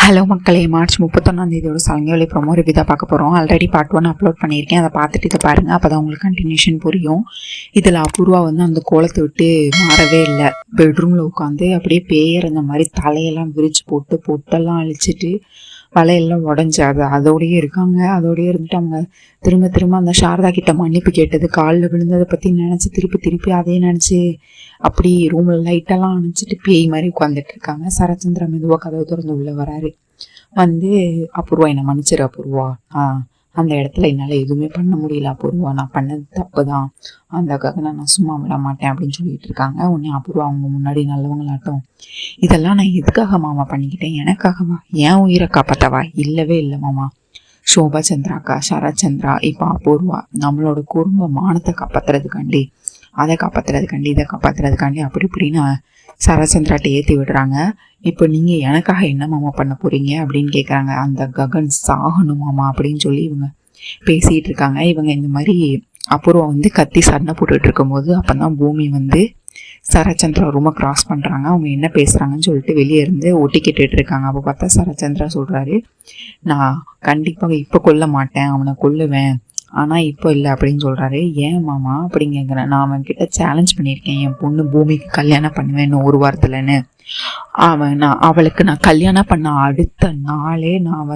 Hello மக்களே, March 31 சாயங்கால promo review தான் பார்க்க போகிறோம். ஆல்ரெடி பார்ட் 1 அப்லோட் பண்ணியிருக்கேன். அதை பார்த்துட்டு இதை பாருங்கள், அப்போ தான் உங்களுக்கு கண்டினியூஷன் புரியும். இதில் அபூர்வா அந்த கோலத்தை விட்டு மாறவே இல்லை. பெட்ரூமில் உட்காந்து அப்படியே பேயர் அந்த மாதிரி தலையெல்லாம் விரித்து போட்டு பொட்டெல்லாம் அழிச்சிட்டு வலையெல்லாம் உடஞ்சி அதோடையே இருக்காங்க. அதோடய இருந்துட்டு அவங்க திரும்ப அந்த சாரதா கிட்ட மன்னிப்பு கேட்டது, காலில் விழுந்ததை பற்றி நினச்சி திருப்பி அதே நினச்சி அப்படி ரூமில் லைட்டெல்லாம் அணைச்சிட்டு பேய் மாதிரி உட்காந்துட்டு இருக்காங்க. சரச்சந்திரா மெதுவாக கதவை திறந்து உள்ளே வராரு. அபூர்வா என்னை மன்னிச்சிரு அபூர்வா, அந்த இடத்துல என்னால் எதுவுமே பண்ண முடியல அபூர்வா, நான் பண்ணது தப்பு தான், அதுக்காக நான் சும்மா விட மாட்டேன் அப்படின்னு சொல்லிட்டு இருக்காங்க. உடனே அபூர்வா அவங்க முன்னாடி நல்லவங்களாட்டம், இதெல்லாம் நான் எதுக்காக மாமா பண்ணிக்கிட்டேன், எனக்காகவா, என் உயிரை காப்பாற்றவா, இல்லவே இல்லை மாமா. சோபா சந்திராக்கா, சரச்சந்திரா, இப்போ அபூர்வா நம்மளோட குடும்ப மானத்தை காப்பாற்றுறதுக்காண்டி, அதை காப்பாற்றுறதுக்காண்டி, இதை காப்பாற்றுறதுக்காண்டி அப்படி இப்படின்னு சரச்சந்திராட்ட ஏற்றி விடுறாங்க. இப்போ நீங்கள் எனக்காக என்ன மாமா பண்ண போகிறீங்க அப்படின்னு கேட்குறாங்க. அந்த ககன் சாகணுமாமா அப்படின்னு சொல்லி இவங்க பேசிகிட்டு இருக்காங்க. இவங்க இந்த மாதிரி அபூர்வா கத்தி சண்டை போட்டுட்டு இருக்கும்போது அப்போ தான் பூமி சரச்சந்திரா ரூமை கிராஸ் பண்ணுறாங்க. அவங்க என்ன பேசுகிறாங்கன்னு சொல்லிட்டு வெளியே இருந்து ஒட்டி கேட்டுட்டு இருக்காங்க. அப்போ பார்த்தா சரச்சந்திரா சொல்கிறாரு, நான் கண்டிப்பாக இப்போ கொல்ல மாட்டேன், அவனை கொல்லுவேன், ஆனால் இப்போ இல்லை அப்படின்னு சொல்கிறாரு. ஏன் மாமா அப்படின்னு கேட்குறேன். நான் அவன்கிட்ட சேலஞ்ச் பண்ணியிருக்கேன், என் பொண்ணு பூமிக்கு கல்யாணம் பண்ணுவேன் இன்னும் ஒரு வாரத்தில்னு. அவளுக்கு நான் கல்யாணம் பண்ண அடுத்த நாளே நான்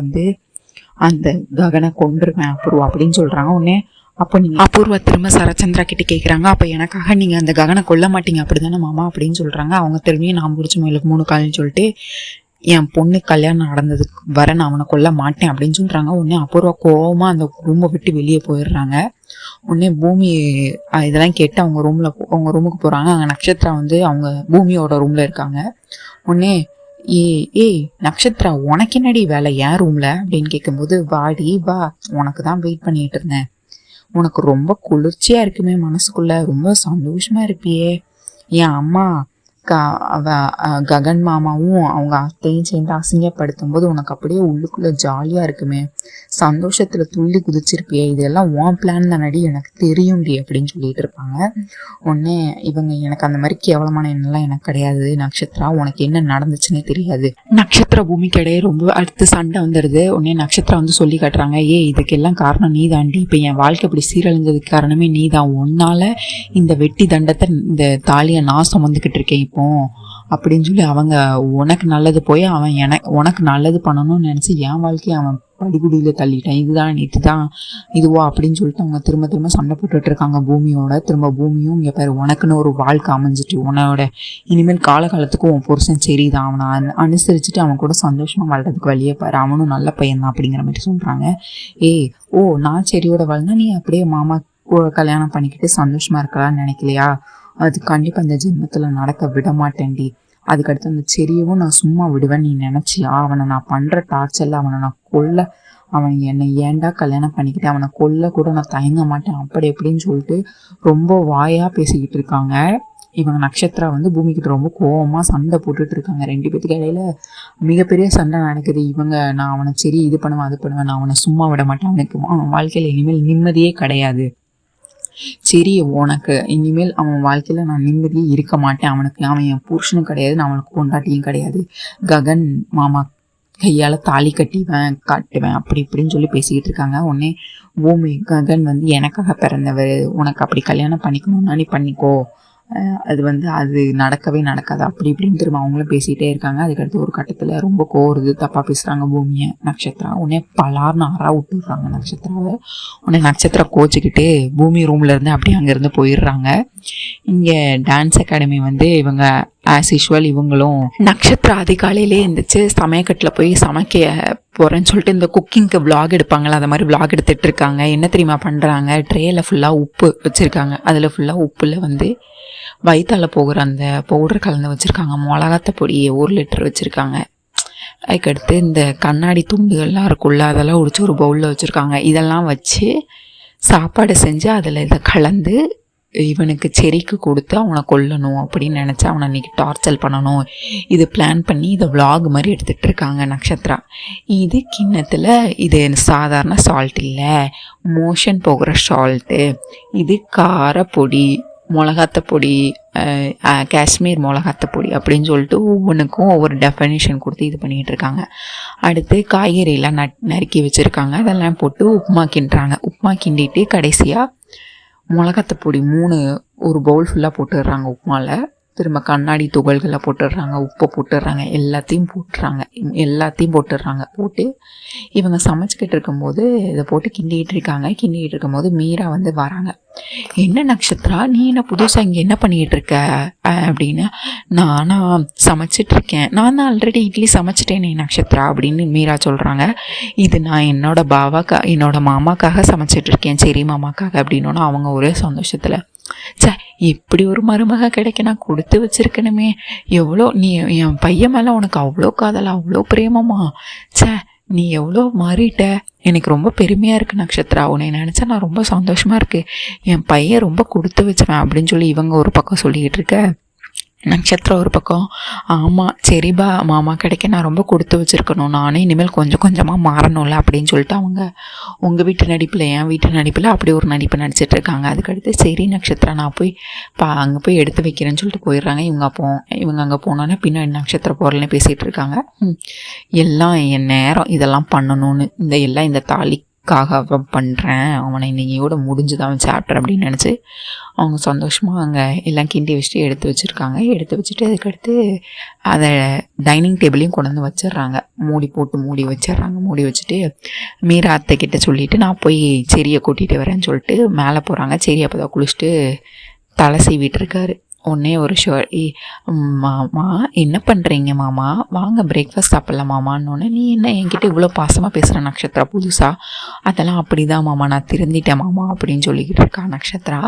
அந்த ககனை கொண்டுருவேன் அபூர்வா அப்படின்னு சொல்கிறாங்க. உடனே அப்போ நீங்கள் அபூர்வா திரும்ப சரச்சந்திரா கிட்ட கேட்குறாங்க, அப்போ எனக்காக நீங்கள் அந்த ககனை கொல்ல மாட்டீங்க அப்படி தானே மாமா அப்படின்னு சொல்கிறாங்க. அவங்க திரும்பியும் நான் பிடிச்ச முயலுக்கு 3 கால்னு சொல்லிட்டு என் பொண்ணு கல்யாணம் நடந்ததுக்கு வர நான் அவனை கொல்ல மாட்டேன் அப்படின்னு சொல்கிறாங்க. உடனே அபூர்வா கோவமாக அந்த ரூமை விட்டு வெளியே போயிடுறாங்க. உடனே பூமி இதெல்லாம் கேட்டு அவங்க ரூமுக்கு போகிறாங்க. அங்கே நட்சத்திரா அவங்க பூமியோட ரூமில் இருக்காங்க. உடனே ஏய் நட்சத்திரா, உனக்கு என்னடி வேலை என் ரூமில் அப்படின்னு கேட்கும்போது, வாடி வா, உனக்கு தான் வெயிட் பண்ணிட்டு இருந்தேன், உனக்கு ரொம்ப குளிர்ச்சியாக இருக்குமே மனசுக்குள்ளே, ரொம்ப சந்தோஷமாக இருப்பியே, என் அம்மா ககன் மாமாவும் அவங்க அத்தையும் சேர்ந்து அசிங்கப்படுத்தும் போது உனக்கு அப்படியே உள்ளுக்குள்ளே ஜாலியாக இருக்குமே, சந்தோஷத்தில் துள்ளி குதிச்சிருப்பியே, இதெல்லாம் உன் பிளான் தானடி, எனக்கு தெரியும்டி அப்படின்னு சொல்லிட்டு இருப்பாங்க. உடனே எனக்கு அந்த மாதிரி கேவலமான எண்ணெல்லாம் எனக்கு கிடையாது நட்சத்திரா, உனக்கு என்ன நடந்துச்சுன்னே தெரியாது. நட்சத்திர பூமிக்கு இடையே ரொம்ப அடுத்து சண்டை வந்துடுது. உடனே நட்சத்திரா சொல்லி காட்டுறாங்க, இதுக்கெல்லாம் காரணம் நீ தாண்டி, இப்போ என் வாழ்க்கை இப்படி சீரழிஞ்சதுக்கு காரணமே நீ தான், உன்னால இந்த வெட்டி தண்டத்தை இந்த தாலியை நான் சுமந்துக்கிட்டு இருக்கேன் இப்போ அப்படின்னு சொல்லி அவங்க உனக்கு நல்லது போய் அவன் உனக்கு நல்லது பண்ணணும்னு நினச்சி என் வாழ்க்கையை அவன் படிகுடியில் தள்ளிட்டான், இதுதான் இதுவா அப்படின்னு சொல்லிட்டு அவங்க திரும்ப சண்டை போட்டுட்டு இருக்காங்க பூமியோட. திரும்ப பூமியும் இங்கே பேர் உனக்குன்னு ஒரு வாழ்க்கை அமைஞ்சிட்டு, உன்னோட இனிமேல் காலகாலத்துக்கு உன் புருஷன் சரிதான், அவனை அனுசரிச்சுட்டு அவன் கூட சந்தோஷமாக வாழ்றதுக்கு வழியே பாரு, அவனும் நல்ல பையன்தான் அப்படிங்கிற மாதிரி சொல்கிறாங்க. நான் செடியோட வாழ்ந்தா நீ அப்படியே மாமா கல்யாணம் பண்ணிக்கிட்டு சந்தோஷமா இருக்கலாம்னு நினைக்கலையா, அது கண்டிப்பாக அந்த ஜென்மத்தில் நடக்க விட மாட்டேன்டி, அதுக்கடுத்து அந்த செடியவும் நான் சும்மா விடுவேன் நீ நினச்சியா, அவனை நான் பண்ணுற டார்ச்சரில் அவனை நான் அவன் என்னை ஏண்டா கல்யாணம் பண்ணிக்கிட்டு அவனை கொல்ல கூட நான் தயங்க மாட்டேன் அப்படி எப்படின்னு சொல்லிட்டு ரொம்ப வாயாக பேசிக்கிட்டு இருக்காங்க. இவங்க நட்சத்திரா பூமிக்கிட்ட ரொம்ப கோவமாக சண்டை போட்டுட்டு இருக்காங்க. 2 பேத்துக்கு இடையில மிகப்பெரிய சண்டை நடக்குது. நான் அவனை சரி இது பண்ணுவேன் அது பண்ணுவேன், நான் அவனை சும்மா விட மாட்டேன், அவன் வாழ்க்கையில் இனிமேல் நிம்மதியே கிடையாது, சரி உனக்கு இனிமேல் அவன் வாழ்க்கையில் நான் நிம்மதியே இருக்க மாட்டேன், அவன் என் புருஷனும் கிடையாது, நான் அவனுக்கு பொண்டாட்டியும் கிடையாது, ககன் மாமா கையால் தாலி காட்டுவேன் அப்படி இப்படின்னு சொல்லி பேசிக்கிட்டு இருக்காங்க. உடனே பூமி, ககன் எனக்காக பிறந்தவர், உனக்கு அப்படி கல்யாணம் பண்ணிக்கணும்னா நீ பண்ணிக்கோ, அது நடக்கவே நடக்காது அப்படி இப்படின்னு திரும்ப அவங்களும் பேசிகிட்டே இருக்காங்க. அதுக்கடுத்து ஒரு கட்டத்தில் ரொம்ப கோருது, தப்பாக பேசுகிறாங்க பூமியை நட்சத்திரா. உடனே பலார்னு விட்டுடுறாங்க நட்சத்திராவை. உடனே நட்சத்திரா கோச்சிக்கிட்டு பூமி ரூமில் இருந்து அப்படியே அங்கேருந்து போயிடுறாங்க. இங்கே டான்ஸ் அகாடமி இவங்க ஆஸ் யூஷுவல் இவங்களும் நட்சத்திரா அதிகாலையிலே இருந்துச்சு சமயக்கட்டில் போய் சமைக்க போகிறேன்னு சொல்லிட்டு இந்த குக்கிங்க்கு விளாக் எடுப்பாங்களா, அந்த மாதிரி விளாக் எடுத்துகிட்டு இருக்காங்க. என்ன தெரியுமா பண்ணுறாங்க, ட்ரேயில் ஃபுல்லாக உப்பு வச்சுருக்காங்க, அதில் ஃபுல்லாக உப்பில் வயிற்றால போகிற அந்த பவுடர் கலந்து வச்சுருக்காங்க, மிளகாத்த பொடி 1 லிட்டர் வச்சுருக்காங்க. அதுக்கடுத்து இந்த கண்ணாடி துண்டுகள்லாம் இருக்குல்ல அதெல்லாம் உடிச்சு ஒரு பவுலில் வச்சுருக்காங்க. இதெல்லாம் வச்சு சாப்பாடு செஞ்சு அதில் இதை கலந்து இவனுக்கு செரிக்கு கொடுத்து அவனை கொல்லணும் அப்படின்னு நினச்சி அவனை இன்றைக்கி டார்ச்சர் பண்ணணும், இது பிளான் பண்ணி இதை விளாக் மாதிரி எடுத்துகிட்டு இருக்காங்க நட்சத்திரா. இது கிண்ணத்தில் இது சாதாரண சால்ட் இல்லை, மோஷன் போகிற சால்ட்டு, இது காரப்பொடி, மிளகாத்த பொடி, காஷ்மீர் மிளகாத்தப்பொடி அப்படின்னு சொல்லிட்டு ஒவ்வொன்றுக்கும் ஒவ்வொரு டெஃபனிஷன் கொடுத்து இது பண்ணிகிட்டு இருக்காங்க. அடுத்து காய்கறியெல்லாம் நறுக்கி வச்சுருக்காங்க, அதெல்லாம் போட்டு உப்புமா கிண்டுறாங்க. உப்புமா கிண்டிட்டு கடைசியாக மிளகாத்தப்பொடி 3 ஒரு பவுல் ஃபுல்லாக போட்டுடுறாங்க உப்புமாவில். திரும்ப கண்ணாடி துகள்களை போட்டுடுறாங்க, உப்பை போட்டுடுறாங்க, எல்லாத்தையும் போட்டுடுறாங்க. போட்டு இவங்க சமைச்சிக்கிட்டு இருக்கும்போது இதை போட்டு கிண்டிகிட்டு இருக்கும்போது மீரா வந்து வராங்க. என்ன நட்சத்திரா, நீ என்ன புதுசாக இங்கே என்ன பண்ணிகிட்டு இருக்க அப்படின்னு. நானா சமைச்சிட்ருக்கேன், நான் தான் ஆல்ரெடி இட்லி சமைச்சிட்டேனே நட்சத்திரா அப்படின்னு மீரா சொல்கிறாங்க. இது நான் என்னோட மாமாக்காக சமைச்சிட்ருக்கேன், சரி மாமாக்காக அப்படின்னோன்னா அவங்க ஒரே சந்தோஷத்தில், இப்படி ஒரு மருமக கிடைக்க நான் கொடுத்து வச்சிருக்கணுமே, எவ்வளோ நீ என் பையன் மேலே உனக்கு அவ்வளோ காதல், அவ்வளோ பிரேமமா, நீ எவ்வளோ மாறிட்ட, எனக்கு ரொம்ப பெருமையாக இருக்குது நட்சத்திரா, உன்னை நினச்சா நான் ரொம்ப சந்தோஷமாக இருக்குது, என் பையன் ரொம்ப கொடுத்து வச்சுவேன் அப்படின்னு சொல்லி இவங்க ஒரு பக்கம் சொல்லிக்கிட்டு இருக்க, நட்சத்திரம் ஒரு பக்கம், ஆமாம் சரிபா மாமா கிடைக்க நான் ரொம்ப கொடுத்து வச்சுருக்கணும், நானே இனிமேல் கொஞ்சம் கொஞ்சமாக மாறணும்ல அப்படின்னு சொல்லிட்டு அவங்க உங்கள் வீட்டு நடிப்பில் என் வீட்டு நடிப்பில் அப்படி ஒரு நடிப்பு நடிச்சிட்ருக்காங்க. அதுக்கடுத்து சரி நட்சத்திரம் நான் போய் அங்கே போய் எடுத்து வைக்கிறேன்னு சொல்லிட்டு போயிடுறாங்க. இவங்க அங்கே போனோன்னே பின்னாடி நட்சத்திர போகிறலன்னு பேசிகிட்டு இருக்காங்க. எல்லாம் என் நேரம் இதெல்லாம் பண்ணணும்னு, இந்த தாலிக்காக அவன் பண்ணுறேன், அவனை இன்னையோட முடிஞ்சுதான் சாப்டர் அப்படின்னு நினச்சி அவங்க சந்தோஷமாக அங்கே எல்லாம் கிண்டி வச்சுட்டு எடுத்து வச்சுட்டு அதுக்கடுத்து அதை டைனிங் டேபிளையும் கொண்டு வந்து வச்சிடுறாங்க. மூடி வச்சுட்டு மீரா அத்தை கிட்ட சொல்லிவிட்டு நான் போய் செரியை கூட்டிகிட்டு வரேன்னு சொல்லிட்டு மேலே போகிறாங்க. செரி அப்போ தான் குளிச்சுட்டு தலை சீவிட்டு இருக்காரு. ஒன்றே ஒரு மாமா என்ன பண்ணுறீங்க மாமா, வாங்க பிரேக்ஃபாஸ்ட் சாப்பிட்லாம் மாமான்னொன்னே, நீ என்ன என்கிட்ட இவ்வளோ பாசமாக பேசுகிற நட்சத்திரா புதுசாக, அதெல்லாம் அப்படி தான் மாமா, நான் திருந்திட்டேன் மாமா அப்படின்னு சொல்லிக்கிட்டு இருக்கா நட்சத்திரா.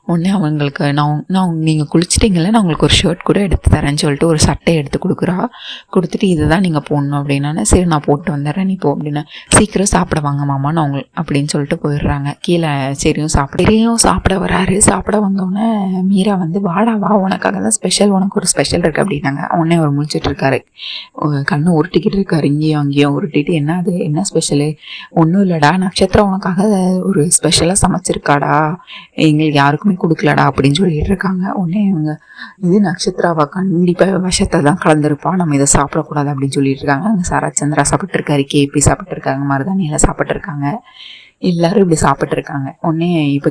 உடனே அவங்களுக்கு நான் நீங்கள் குளிச்சிட்டிங்களே, நான் உங்களுக்கு ஒரு ஷர்ட் கூட எடுத்து தரேன்னு சொல்லிட்டு ஒரு சட்டை எடுத்து கொடுத்துட்டு இதை தான் நீங்கள் போடணும் அப்படின்னா, சரி நான் போட்டு வந்துடுறேன் நீ போ அப்படின்னா, சீக்கிரம் சாப்பிட வாங்க மாமா நான் அப்படின்னு சொல்லிட்டு போயிடுறாங்க. கீழே சரியும் சாப்பிட வராரு. சாப்பிட வந்தோடனே மீரா வந்து வாடா வா உனக்காக தான் ஸ்பெஷல், உனக்கு ஒரு ஸ்பெஷல் இருக்குது அப்படின்னாங்க. உடனே அவர் முடிச்சிட்டு இருக்காரு, கண்ணு உருட்டிக்கிட்டு இருக்காரு, இங்கேயும் அங்கேயும் உருட்டிட்டு, என்ன ஸ்பெஷலு, ஒன்றும் இல்லைடா நட்சத்திரம் உனக்காக ஒரு ஸ்பெஷலாக சமைச்சிருக்காடா, எங்களுக்கு யாருக்குமே கொடுக்கலடா அப்படின்னு சொல்லிட்டு இருக்காங்க. உடனே இவங்க இது நட்சத்திராவா, கண்டிப்பாக விஷத்தை தான் கலந்துருப்பா, நம்ம இதை சாப்பிடக்கூடாது அப்படின்னு சொல்லிட்டு இருக்காங்க. அங்கே சரச்சந்திரா சாப்பிட்டுருக்காரு, கேபி சாப்பிட்டுருக்காங்க, மருதாணியில் சாப்பிட்டுருக்காங்க, எல்லாரும் இப்படி சாப்பிட்ருக்காங்க. உடனே இப்போ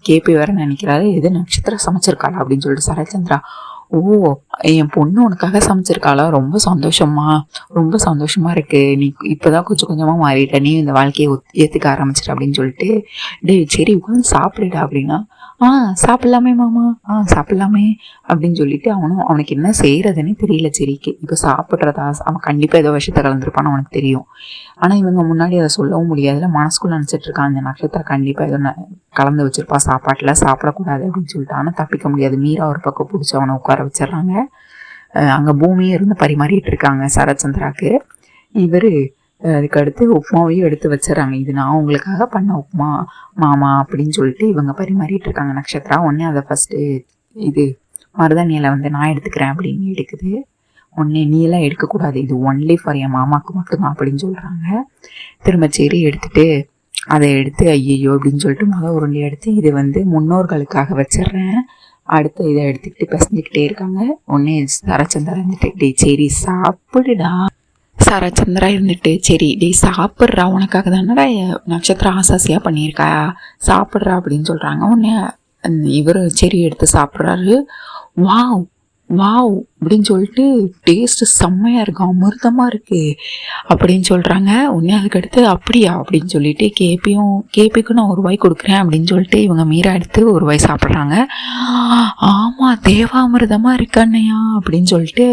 கேபி வேற நினைக்கிறாரு, இது நட்சத்திரம் சமைச்சிருக்காளா அப்படின்னு சொல்லிட்டு சரச்சந்திரா, ஓ என் பொண்ணு உனக்காக சமைச்சிருக்காளா, ரொம்ப சந்தோஷமா இருக்கு, நீ இப்போதான் கொஞ்சம் கொஞ்சமாக மாறிட்ட, நீ இந்த வாழ்க்கையை ஏற்றுக்க ஆரம்பிச்சிட்ட அப்படின்னு சொல்லிட்டு, சரி உட்காந்து சாப்பிடுடா அப்படின்னா, சாப்பிட்லாமே மாமா, சாப்பிட்லாமே அப்படின்னு சொல்லிட்டு அவனுக்கு என்ன செய்யறதுன்னு தெரியல. சரிக்கு இப்போ சாப்பிட்றதா, அவன் கண்டிப்பாக ஏதோ விஷயத்தை கலந்துருப்பான்னு அவனுக்கு தெரியும். ஆனால் இவங்க முன்னாடி அதை சொல்லவும் முடியாதுல, மனசுக்குள்ள நினச்சிட்டு இருக்கான், அந்த நட்சத்திரம் கண்டிப்பாக ஏதோ கலந்து வச்சிருப்பா சாப்பாட்டில், சாப்பிடக்கூடாது அப்படின்னு சொல்லிட்டு. ஆனால் தப்பிக்க முடியாது, மீரா ஒரு பக்கம் பிடிச்சி அவனை உட்கார வச்சிடறாங்க. அங்கே பூமியும் இருந்து பரிமாறிட்டு இருக்காங்க சரச்சந்திராக்கு. இவர் அதுக்கடுத்து உப்புமாவையும் எடுத்து வச்சிடறாங்க. இது நான் உங்களுக்காக பண்ண உப்புமா மாமா அப்படின்னு சொல்லிட்டு இவங்க பரிமாறிட்டு இருக்காங்க. நட்சத்திரா உடனே அதை ஃபஸ்ட்டு இது மருதாணியில் வந்து நான் எடுத்துக்கிறேன் அப்படின்னு எடுக்குது. உடனே நீலாம் எடுக்கக்கூடாது, இது ஒன்லி ஃபார் என் மாமாவுக்கு மட்டும்தான் அப்படின்னு சொல்கிறாங்க. திரும்ப சரி எடுத்துட்டு அதை எடுத்து ஐயோ அப்படின்னு சொல்லிட்டு உருண்டை எடுத்து இது வந்து முன்னோர்களுக்காக வச்சிடுறேன், அடுத்து இதை எடுத்துக்கிட்டு பசஞ்சிக்கிட்டே இருக்காங்க. உடனே சரச்சந்திரா இருந்துட்டு சரி சாப்பிடுடா, சரச்சந்திரா இருந்துட்டு சரி சாப்பிட்றா, உனக்காக தானடா நட்சத்திரம் ஆசாசியாக பண்ணியிருக்கா, சாப்பிட்றா அப்படின்னு சொல்கிறாங்க. உடனே இவர் சரி எடுத்து சாப்பிட்றாரு. வாவ் அப்படின்னு சொல்லிட்டு டேஸ்ட்டு செம்மையாக இருக்குது, அமிர்தமாக இருக்குது அப்படின்னு சொல்கிறாங்க. உடனே அதுக்கடுத்து அப்படியா அப்படின்னு சொல்லிட்டு கேபிக்கும் நான் ஒரு வாய் கொடுக்குறேன் அப்படின்னு சொல்லிட்டு இவங்க மீரா எடுத்து ஒரு வாய் சாப்பிட்றாங்க. ஆமாம் தேவாமிர்தமாக இருக்கானையா அப்படின்னு சொல்லிட்டு,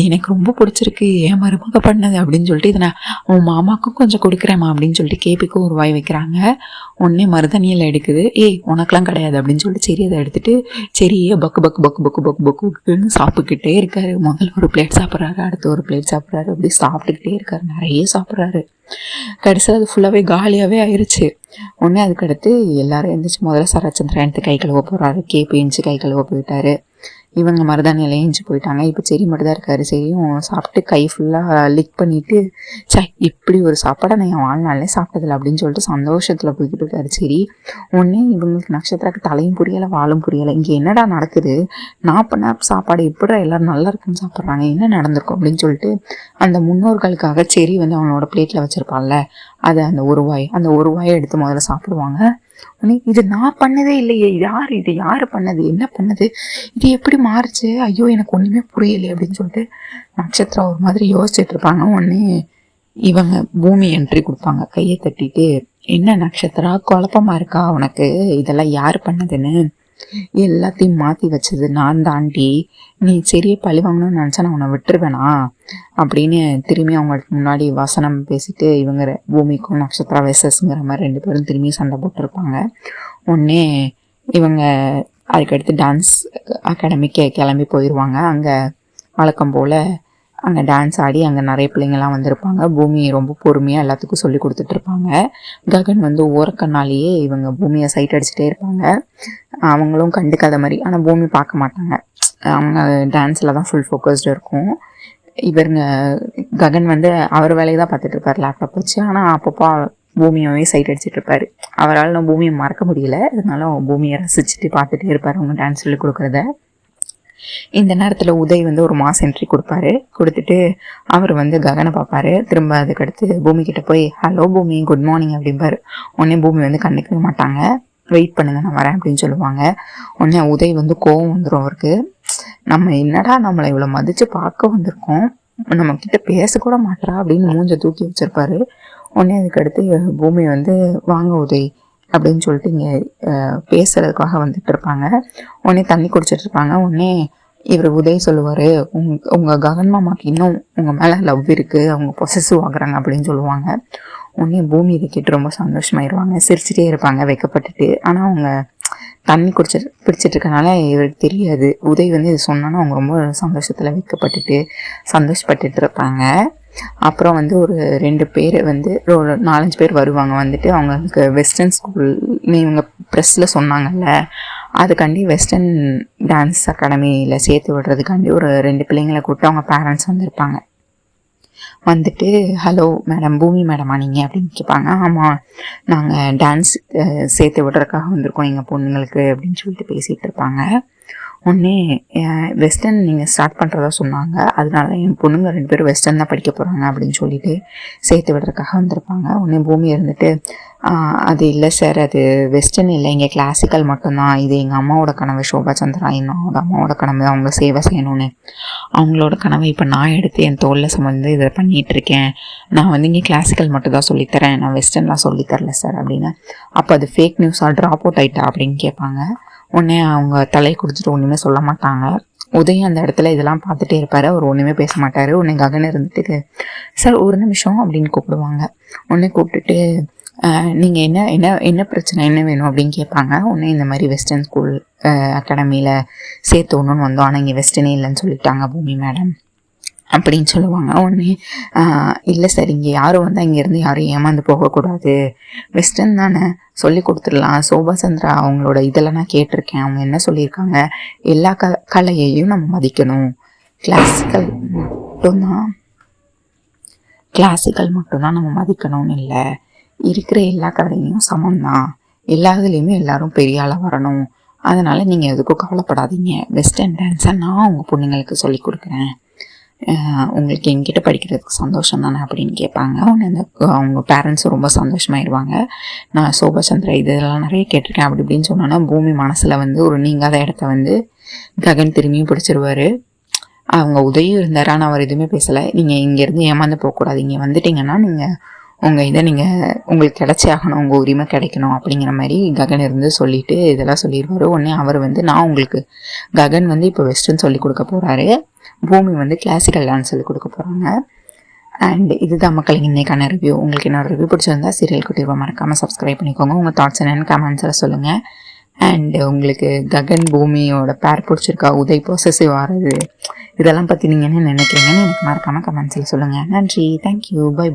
எனக்கு ரொம்ப பிடிச்சிருக்கு என் மருமக பண்ணது அப்படின்னு சொல்லிட்டு, இதை நான் உன் மாமாவுக்கும் கொஞ்சம் கொடுக்குறேம்மா அப்படின்னு சொல்லிட்டு கேபிக்கும் ஒரு வாய் வைக்கிறாங்க. உடனே மருதாணியில் எடுக்குது, உனக்கெலாம் கிடையாது அப்படின்னு சொல்லிட்டு சரி அதை எடுத்துகிட்டு சரியே பக்கு பக்கு பக்கு பக்கு பக்கு பக்குன்னு சாப்பிட்டுக்கிட்டே இருக்காரு. முதல்ல ஒரு பிளேட் சாப்பிட்றாரு, அடுத்து ஒரு பிளேட் சாப்பிட்றாரு, அப்படி சாப்பிட்டுக்கிட்டே இருக்காரு, நிறைய சாப்பிட்றாரு. கடைசியில் அது ஃபுல்லாகவே காலியாகவே ஆயிடுச்சு. உடனே அதுக்கடுத்து எல்லாரும் எழுந்திரிச்சு முதல்ல சரச்சந்திரன் எடுத்து கை கழுவ போகிறாரு, கேபி எழுந்துச்சு கை கழுவ போயிட்டாரு. இவங்க மருதாணியில் ஏஞ்சி போயிட்டாங்க. இப்போ செரி மட்டும் தான் இருக்காரு. சரியும் சாப்பிட்டு கை ஃபுல்லாக லிக் பண்ணிவிட்டு இப்படி ஒரு சாப்பாடை நான் என் வாழ்நாளே சாப்பிட்டதில்லை அப்படின்னு சொல்லிட்டு சந்தோஷத்தில் போய்கிட்டு இருக்காரு. சரி ஒன்றே இவங்களுக்கு நட்சத்திராக்கு தலையும் புரியலை வாழும் புரியலை. இங்கே என்னடா நடக்குது, நான் பண்ண சாப்பாடு எப்படா எல்லோரும் நல்லா இருக்குன்னு சாப்பிட்றாங்க, என்ன நடந்திருக்கும் அப்படின்னு சொல்லிட்டு அந்த முன்னோர்களுக்காக செரி வந்து அவனோட பிளேட்டில் வச்சுருப்பான்ல, அதை அந்த ஒரு வாயை எடுத்து முதல்ல சாப்பிடுவாங்க. இது நான் பண்ணதே இல்லையே, இது யார் பண்ணது, என்ன பண்ணது, இது எப்படி மாறுச்சு, ஐயோ எனக்கு ஒன்றுமே புரியலையே அப்படின்னு சொல்லிட்டு நட்சத்திரா ஒரு மாதிரி யோசிச்சுட்டு இருப்பாங்க. உடனே இவங்க பூமி என்ட்ரி கொடுப்பாங்க கையை தட்டிட்டு. என்ன நட்சத்திரா குழப்பமா இருக்கா உனக்கு, இதெல்லாம் யார் பண்ணதுன்னு, எல்லாத்தையும் மாற்றி வச்சது நான் தாண்டி, நீ சரியே பழி வாங்கணும்னு நினச்சா நான் உன்னை விட்டுருவேனா அப்படின்னு திரும்பி அவங்களுக்கு முன்னாடி வசனம் பேசிட்டு இவங்க பூமிக்கும் நட்சத்திரா வெசஸ்ங்கிற மாதிரி 2 பேரும் திரும்பி சண்டை போட்டிருப்பாங்க. உடனே இவங்க அதுக்கடுத்து டான்ஸ் அகாடமிக்கு கிளம்பி போயிடுவாங்க. அங்கே வழக்கம் போல் அங்கே டான்ஸ் ஆடி அங்கே நிறைய பிள்ளைங்கள்லாம் வந்திருப்பாங்க. பூமி ரொம்ப பொறுமையாக எல்லாத்துக்கும் சொல்லி கொடுத்துட்ருப்பாங்க. ககன் வந்து ஓரக்கண்ணாலேயே இவங்க பூமியை சைட் அடிச்சுட்டே இருப்பாங்க. அவங்களும் கண்டுக்காத மாதிரி, ஆனால் பூமி பார்க்க மாட்டாங்க, அவங்க டான்ஸில் தான் ஃபுல் ஃபோக்கஸ்டு இருக்கும். இவருங்க ககன் வந்து அவர் வேலையை தான் பார்த்துட்டு இருப்பார் லேப்டாப் வச்சு. ஆனால் அப்பப்போ பூமியாவே சைட் அடிச்சுட்டு இருப்பார். அவரால் நான் பூமியை மறக்க முடியல, அதனால பூமியை ரசிச்சுட்டு பார்த்துட்டே இருப்பார் அவங்க டான்ஸ் சொல்லி கொடுக்குறத. இந்த நேரத்தில் உதய் வந்து ஒரு மாஸ் என்ட்ரி கொடுத்துட்டு அவர் வந்து ககனை பார்ப்பாரு. திரும்ப அதுக்கடுத்து பூமி கிட்ட போய் ஹலோ பூமி குட் மார்னிங் அப்படிம்பாரு. உடனே பூமி வந்து கண்டுக்கவே மாட்டாங்க. வெயிட் பண்ணுங்க நான் வரேன் அப்படின்னு சொல்லுவாங்க. உடனே உதய் வந்து கோவம் வந்துடும் அவருக்கு. நம்ம என்னடா நம்மளை இவ்வளோ மதித்து பார்க்க வந்திருக்கோம், நம்ம கிட்ட பேசக்கூட மாட்டா அப்படின்னு மூஞ்ச தூக்கி வச்சிருப்பாரு. உடனே அதுக்கடுத்து பூமி வந்து வாங்க உதய் அப்படின்னு சொல்லிட்டு இங்கே பேசுறதுக்காக வந்துட்டு இருப்பாங்க. உடனே தண்ணி குடிச்சிட்டு இருப்பாங்க. உடனே இவர் உதய் சொல்லுவார், உங்கள் ககன் மாமாக்கு இன்னும் உங்கள் மேலே லவ் இருக்குது, அவங்க பொசசிவ் ஆகுறாங்க அப்படின்னு சொல்லுவாங்க. உடனே பூமி இதை கேட்டு ரொம்ப சந்தோஷமாயிருவாங்க, சிரிச்சுட்டே இருப்பாங்க வெக்கப்பட்டுட்டு. ஆனால் அவங்க தண்ணி பிடிச்சிட்டு இருக்கனால இவருக்கு தெரியாது. உதய் வந்து இது சொன்னாலும் அவங்க ரொம்ப சந்தோஷத்தில் வெக்கப்பட்டுட்டு சந்தோஷப்பட்டுட்டு இருப்பாங்க. அப்புறம் வந்து ஒரு 2 பேர் வந்து ஒரு 4-5 பேர் வருவாங்க. வந்துட்டு அவங்களுக்கு வெஸ்டர்ன் ஸ்கூல்னு இவங்க ப்ரெஸ்ஸில் சொன்னாங்கல்ல, அதுக்காண்டி வெஸ்டர்ன் டான்ஸ் அகாடமியில் சேர்த்து விடுறதுக்காண்டி ஒரு 2 பிள்ளைங்களை கூப்பிட்டு அவங்க பேரண்ட்ஸ் வந்திருப்பாங்க. வந்துட்டு ஹலோ மேடம், பூமி மேடமா நீங்கள் அப்படின்னு கேட்பாங்க. ஆமாம், நாங்கள் டான்ஸ் சேர்த்து விடுறதுக்காக வந்திருக்கோம் எங்கள் பொண்ணுங்களுக்கு அப்படின்னு சொல்லிட்டு பேசிகிட்டு இருப்பாங்க. உடனே வெஸ்டர்ன் நீங்கள் ஸ்டார்ட் பண்ணுறதா சொன்னாங்க, அதனால என் பொண்ணுங்க 2 பேரும் வெஸ்டர்ன் தான் படிக்க போகிறாங்க அப்படின்னு சொல்லிட்டு சேர்த்து விடுறதுக்காக வந்திருப்பாங்க. உடனே பூமி இருந்துட்டு அது இல்லை சார், அது வெஸ்டர்ன் இல்லை, இங்கே கிளாசிக்கல் மட்டும்தான், இது எங்கள் அம்மாவோட கனவு, சோபா சந்திரா என்னோட அம்மாவோட கனவு, அவங்க சேவை செய்யணும்னு, அவங்களோட கனவை இப்போ நான் எடுத்து என் தோளில் சுமந்து இதை பண்ணிகிட்ருக்கேன், நான் வந்து இங்கே கிளாசிக்கல் மட்டும் தான் சொல்லித்தரேன், நான் வெஸ்டர்ன்லாம் சொல்லித்தரல சார் அப்படின்னு. அப்போ அது ஃபேக் நியூஸாக ட்ராப் அவுட் ஆகிட்டா அப்படின்னு கேட்பாங்க. உடனே அவங்க தலையை கொடுத்துட்டு ஒன்றுமே சொல்ல மாட்டாங்க. உதயம் அந்த இடத்துல இதெல்லாம் பார்த்துட்டே இருப்பார், அவர் ஒன்றுமே பேச மாட்டார். உடனே ககன் இருந்துட்டு சார் ஒரு நிமிஷம் அப்படின்னு கூப்பிடுவாங்க. உடனே கூப்பிட்டுட்டு நீங்கள் என்ன பிரச்சனை, என்ன வேணும் அப்படின்னு கேட்பாங்க. உடனே இந்த மாதிரி வெஸ்டர்ன் ஸ்கூல் அகாடமியில் சேர்த்து ஒன்றுன்னு வந்தோம், ஆனால் இங்கே வெஸ்டர்னே இல்லைன்னு சொல்லிட்டாங்க பூமி மேடம் அப்படின்னு சொல்லுவாங்க. உடனே இல்லை சார், இங்கே யாரும் வந்தால் இங்கேருந்து யாரும் ஏமாந்து போகக்கூடாது, வெஸ்டர்ன் தானே சொல்லி கொடுத்துடலாம், சோபா சந்திரா அவங்களோட இதெல்லாம் நான் கேட்டிருக்கேன், அவங்க என்ன சொல்லியிருக்காங்க, எல்லா கலையையும் நம்ம மதிக்கணும், கிளாசிக்கல் மட்டும்தான் நம்ம மதிக்கணும்னு இல்லை, இருக்கிற எல்லா கலையும் சமம்தான், எல்லா இதுலேயுமே எல்லாரும் பெரிய ஆளாக வரணும், அதனால் நீங்கள் எதுக்கும் கவலைப்படாதீங்க, வெஸ்டர்ன் டான்ஸை நான் உங்கள் பொண்ணுங்களுக்கு சொல்லி கொடுக்குறேன், உங்களுக்கு என்கிட்ட படிக்கிறதுக்கு சந்தோஷம் தானே அப்படின்னு கேட்பாங்க. உடனே அவங்க பேரண்ட்ஸும் ரொம்ப சந்தோஷமாயிடுவாங்க. நான் சோபா சந்திரா இதெல்லாம் நிறைய கேட்டிருக்கேன் அப்படி இப்படின்னு சொன்னோன்னா பூமி மனசில் வந்து ஒரு நீங்காத இடத்த வந்து ககன் திரும்பியும் பிடிச்சிருவார். அவங்க உதவியும் இருந்தார், ஆனால் அவர் எதுவுமே பேசலை. நீங்கள் இங்கேருந்து ஏமாந்து போகக்கூடாது, இங்கே வந்துட்டிங்கன்னா நீங்கள் உங்கள் இதை உங்களுக்கு கிடைச்சே ஆகணும், உங்கள் உரிமை கிடைக்கணும் அப்படிங்கிற மாதிரி ககன் இருந்து சொல்லிவிட்டு இதெல்லாம் சொல்லிடுவார். உடனே அவர் வந்து நான் உங்களுக்கு ககன் வந்து இப்போ வெஸ்டர்ன் சொல்லி கொடுக்க போகிறாரு, பூமி வந்து கிளாசிக்கல் டான்ஸ் சொல்லி கொடுக்க போகிறாங்க. அண்ட் இதுதான் மக்களுக்கு இன்றைக்கான ரிவ்யூ. உங்களுக்கு என்னோட ரிவ்யூ பிடிச்சிருந்தா சீரியல் குட்டிருவா மறக்காமல் சப்ஸ்கிரைப் பண்ணிக்கோங்க. உங்கள் தாட்ஸ் என்னென்னு கமெண்ட்ஸில் சொல்லுங்கள். அண்ட் உங்களுக்கு ககன் பூமியோட பேர் பிடிச்சிருக்கா, உதய் பொசசிவ் ஆகிறது, இதெல்லாம் பற்றி நீங்கள் என்ன நினைக்கிறீங்கன்னு எனக்கு மறக்காமல் கமெண்ட்ஸில் சொல்லுங்கள். நன்றி, தேங்க்யூ, பை.